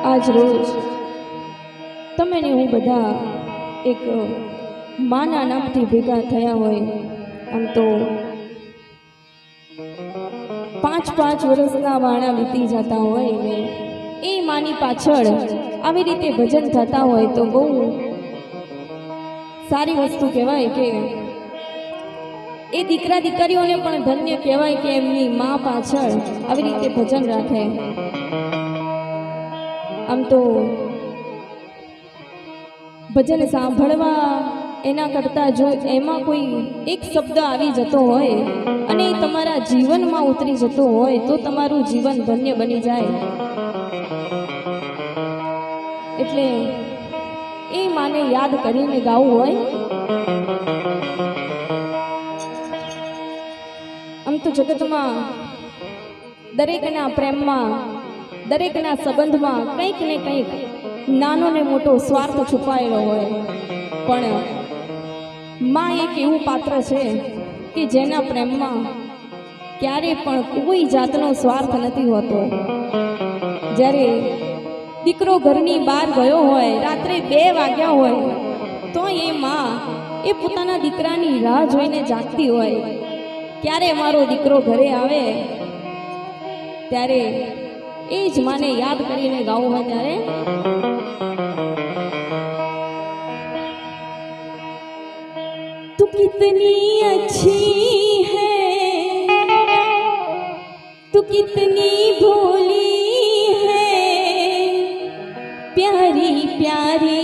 આજ રોજ તમે ને હું બધા એક માના નામથી ભેગા થયા હોય. આમ તો 5-5 વર્ષના વાણા વીતી જતા હોય ને એ માની પાછળ આવી રીતે ભજન થતા હોય તો બહુ સારી વસ્તુ કહેવાય કે એ દીકરા દીકરીઓને પણ ધન્ય કહેવાય કે એમની મા પાછળ આવી રીતે ભજન રાખે. આમ તો ભજન સાંભળવા એના કરતાં જો એમાં કોઈ એક શબ્દ આવી જતો હોય અને એ તમારા જીવનમાં ઉતરી જતો હોય તો તમારું જીવન ધન્ય બની જાય. એટલે એ માને યાદ કરીને ગાવું હોય. આમ તો જગતમાં દરેકના પ્રેમમાં દરેકના સંબંધમાં કંઈક ને કંઈક નાનો ને મોટો સ્વાર્થ છુપાયેલો હોય, પણ માં એક એવું પાત્ર છે કે જેના પ્રેમમાં ક્યારે પણ કોઈ જાતનો સ્વાર્થ નથી હોતો. જ્યારે દીકરો ઘરની બહાર ગયો હોય, રાત્રે 2 વાગ્યા હોય તો એ માં એ પોતાના દીકરાની રાહ જોઈને જાગતી હોય, ક્યારે મારો દીકરો ઘરે આવે. ત્યારે એ જ માને યાદ કરીને ગાવું હોય. ત્યારે તું કિતની अच्छी है, તું કિતની ભોલી है, प्यारी प्यारी